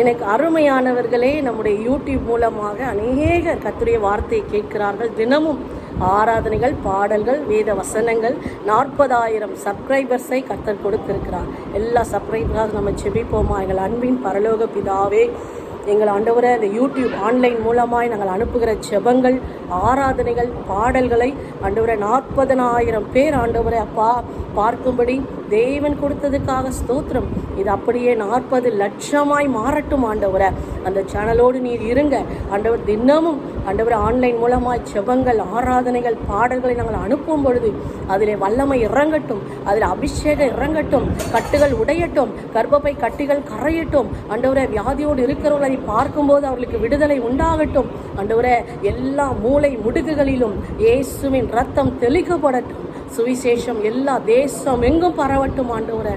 எனக்கு அருமையானவர்களே, நம்முடைய யூடியூப் மூலமாக அநேக கர்த்தருடைய வார்த்தையை கேட்கிறார்கள். தினமும் ஆராதனைகள், பாடல்கள், வேத வசனங்கள். 40,000 சப்ஸ்கிரைபர்ஸை கர்த்தர் கொடுத்திருக்கிறார். எல்லா சப்ஸ்கிரைபராக நம்ம செபிப்போமா? எங்கள் அன்பின் பரலோக பிதாவே, எங்கள் ஆண்டவரே, இந்த யூடியூப் ஆன்லைன் மூலமாய் நாங்கள் அனுப்புகிற ஜெபங்கள், ஆராதனைகள், பாடல்களை ஆண்டவரே 40,000 பேர் ஆண்டவரே அப்பா பார்க்கும்படி தேவன் கொடுத்ததுக்காக ஸ்தோத்திரம். இது அப்படியே 40 லட்சமாய் மாறட்டும் ஆண்டவரே. அந்த சேனலோடு நீர் இருங்க ஆண்டவர். தினமும் ஆண்டவர் ஆன்லைன் மூலமாய் ஜெபங்கள், ஆராதனைகள், பாடல்களை நாங்கள் அனுப்பும் பொழுது அதிலே வல்லமை இறங்கட்டும், அதில் அபிஷேகம் இறங்கட்டும், கட்டுகள் உடையட்டும், கர்ப்பப்பை கட்டிகள் கரையட்டும் ஆண்டவரே. வியாதியோடு இருக்கிறவர்களை பார்க்கும்போது அவர்களுக்கு விடுதலை உண்டாகட்டும் ஆண்டவரே. எல்லா மூளை முடுக்குகளிலும் இயேசுவின் ரத்தம் தெளிக்கப்படட்டும். சுவிசேஷம் எல்லா தேசம் எங்கும் பரவட்டும் ஆண்டவரே.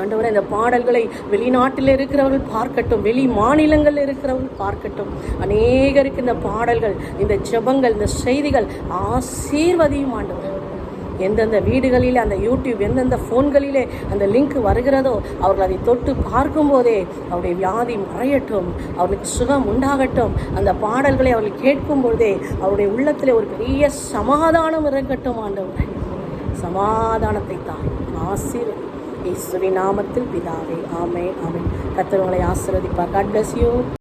ஆண்டவரே, இந்த பாடல்களை வெளிநாட்டில் இருக்கிறவர்கள் பார்க்கட்டும், வெளி மாநிலங்களில் இருக்கிறவர்கள் பார்க்கட்டும். அநேகருக்கு இந்த பாடல்கள், இந்த ஜெபங்கள், இந்த செய்திகள் ஆசீர்வதியும் ஆண்டவரே. எந்தெந்த வீடுகளிலே அந்த யூடியூப், எந்தெந்த ஃபோன்களிலே அந்த லிங்க் வருகிறதோ அவர்கள் அதை தொட்டு பார்க்கும்போதே அவருடைய வியாதி மறையட்டும், அவர்களுக்கு சுகம் உண்டாகட்டும். அந்த பாடல்களை அவர்கள் கேட்கும்போதே அவருடைய உள்ளத்தில் ஒரு பெரிய சமாதானம் இறங்கட்டும் ஆண்டவரே. சமாதானத்தை தான் ஆசீர்வதி இயேசுவின் நாமத்தில் பிதாவே. ஆமென், ஆமென். கர்த்தர் உங்களை ஆசீர்வதிப்பார். God bless you.